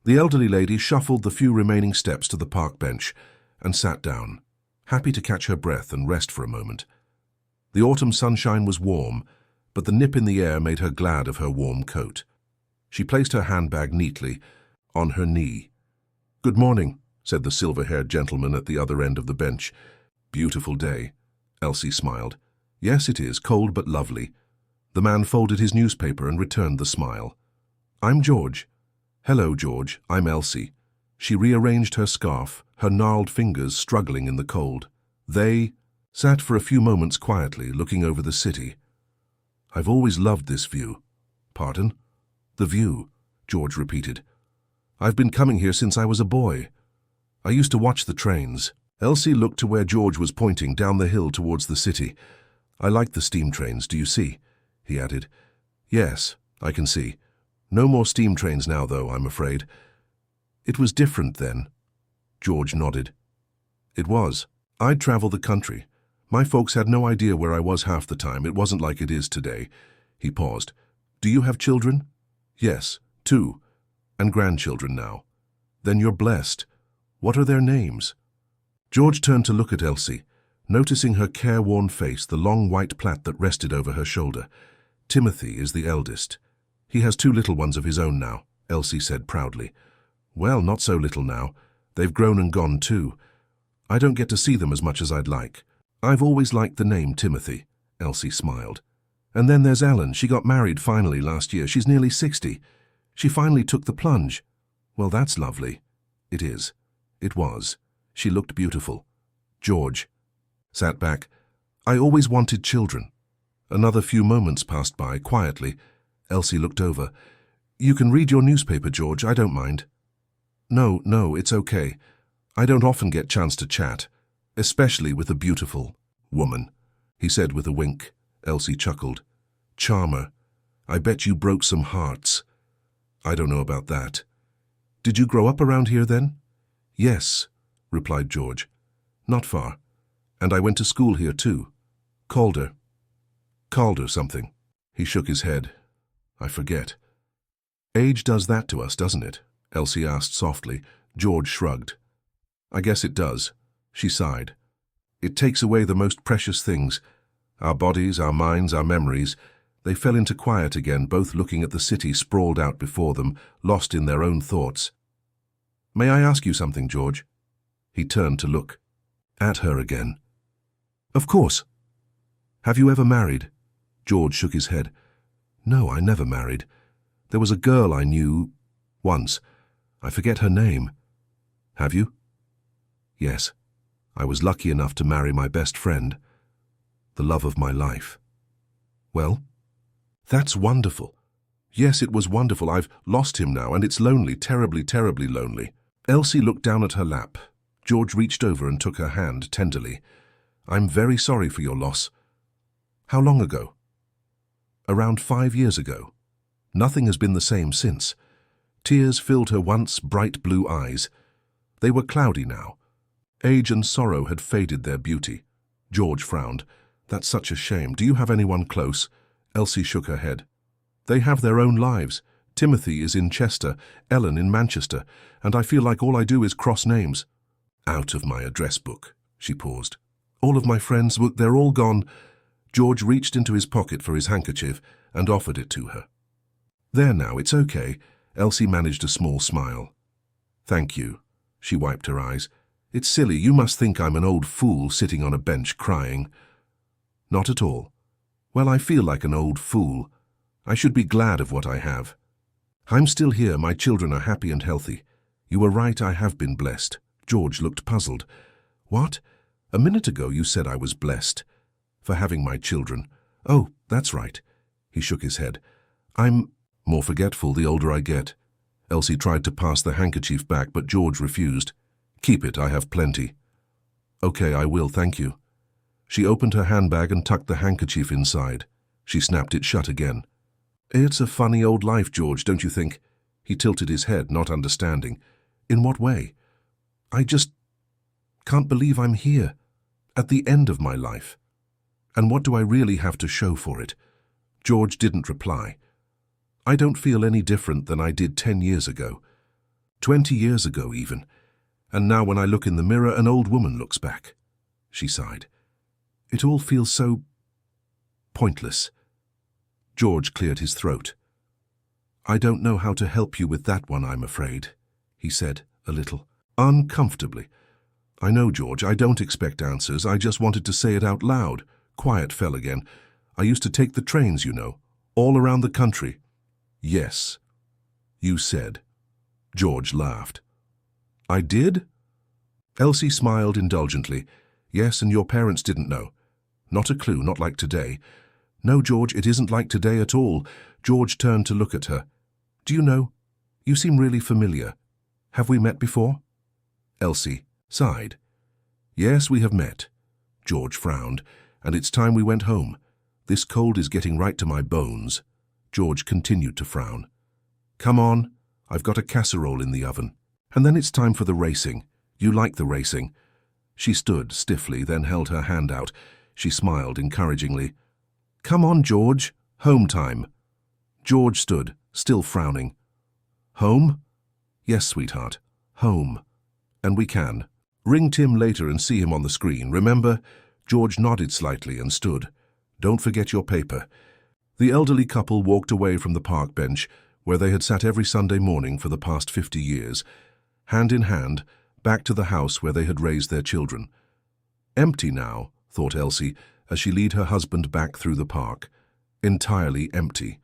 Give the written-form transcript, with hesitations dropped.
The elderly lady shuffled the few remaining steps to the park bench and sat down, happy to catch her breath and rest for a moment. The autumn sunshine was warm, but the nip in the air made her glad of her warm coat. She placed her handbag neatly on her knee. "Good morning," said the silver-haired gentleman at the other end of the bench. "Beautiful day." Elsie smiled. "Yes, it is, cold but lovely." The man folded his newspaper and returned the smile. "I'm George." "Hello, George, I'm Elsie." She rearranged her scarf, her gnarled fingers struggling in the cold. They sat for a few moments quietly, looking over the city. "I've always loved this view." "Pardon?" "The view," George repeated. "I've been coming here since I was a boy. I used to watch the trains." Elsie looked to where George was pointing, down the hill towards the city. "I like the steam trains, do you see?" he added. "Yes, I can see. No more steam trains now, though, I'm afraid." "It was different then." George nodded. "It was. I'd travel the country. My folks had no idea where I was half the time. It wasn't like it is today." He paused. "Do you have children?" "Yes, 2. And grandchildren now." "Then you're blessed. What are their names?" George turned to look at Elsie, noticing her careworn face, the long white plait that rested over her shoulder. "Timothy is the eldest. He has 2 little ones of his own now," Elsie said proudly. "Well, not so little now. They've grown and gone too. I don't get to see them as much as I'd like." "I've always liked the name Timothy," Elsie smiled. "And then there's Ellen. She got married finally last year. She's nearly 60. She finally took the plunge." "Well, that's lovely." "It is." It was. She looked beautiful. George sat back. "I always wanted children." Another few moments passed by, quietly. Elsie looked over. "You can read your newspaper, George. I don't mind." No, it's okay. I don't often get chance to chat, especially with a beautiful woman," he said with a wink. Elsie chuckled. "Charmer. I bet you broke some hearts." "I don't know about that." "Did you grow up around here then?" "Yes," replied George. "Not far. And I went to school here too. Calder something." He shook his head. "I forget." "Age does that to us, doesn't it?" Elsie asked softly. George shrugged. "I guess it does." She sighed. "It takes away the most precious things. Our bodies, our minds, our memories." They fell into quiet again, both looking at the city sprawled out before them, lost in their own thoughts. "May I ask you something, George?" He turned to look at her again. "Of course." "Have you ever married?" George shook his head. "No, I never married. There was a girl I knew once. I forget her name." "Have you?" "Yes. I was lucky enough to marry my best friend, the love of my life." "Well?" "That's wonderful." "Yes, it was wonderful. I've lost him now, and it's lonely, terribly, terribly lonely." Elsie looked down at her lap. George reached over and took her hand tenderly. "I'm very sorry for your loss." "How long ago?" "Around 5 years ago. Nothing has been the same since." Tears filled her once bright blue eyes. They were cloudy now. Age and sorrow had faded their beauty. George frowned. "That's such a shame. Do you have anyone close?" Elsie shook her head. "They have their own lives. Timothy is in Chester, Ellen in Manchester, and I feel like all I do is cross names." "Out of my address book." She paused. "All of my friends, they're all gone." George reached into his pocket for his handkerchief and offered it to her. "There now, it's okay." Elsie managed a small smile. "Thank you." She wiped her eyes. "It's silly. You must think I'm an old fool sitting on a bench crying." "Not at all." "Well, I feel like an old fool. I should be glad of what I have. I'm still here. My children are happy and healthy. You were right, I have been blessed." George looked puzzled. "What? A minute ago you said I was blessed for having my children." "Oh, that's right." He shook his head. "I'm more forgetful the older I get." Elsie tried to pass the handkerchief back, but George refused. "Keep it, I have plenty." "Okay, I will, thank you." She opened her handbag and tucked the handkerchief inside. She snapped it shut again. "It's a funny old life, George, don't you think?" He tilted his head, not understanding. "In what way?" "I just can't believe I'm here, at the end of my life. And what do I really have to show for it?" George didn't reply. "I don't feel any different than I did 10 years ago. 20 years ago even. And now when I look in the mirror, an old woman looks back. She sighed. It all feels so pointless. George cleared his throat. I don't know how to help you with that one, I'm afraid, he said, a little uncomfortably. I know, George, I don't expect answers. I just wanted to say it out loud. Quiet fell again. I used to take the trains, you know, all around the country. Yes, you said. George laughed. I did? Elsie smiled indulgently. Yes, and your parents didn't know. Not a clue, not like today. No, George, it isn't like today at all. George turned to look at her. Do you know, you seem really familiar. Have we met before? Elsie sighed. Yes, we have met. George frowned. And it's time we went home. This cold is getting right to my bones. George continued to frown. Come on, I've got a casserole in the oven. And then it's time for the racing. You like the racing? She stood stiffly, then held her hand out. She smiled encouragingly. Come on, George. Home time. George stood, still frowning. Home? Yes, sweetheart. Home. And we can. Ring Tim later and see him on the screen, remember? George nodded slightly and stood. Don't forget your paper. The elderly couple walked away from the park bench, where they had sat every Sunday morning for the past 50 years, hand in hand, back to the house where they had raised their children. Empty now, thought Elsie, as she led her husband back through the park. Entirely empty.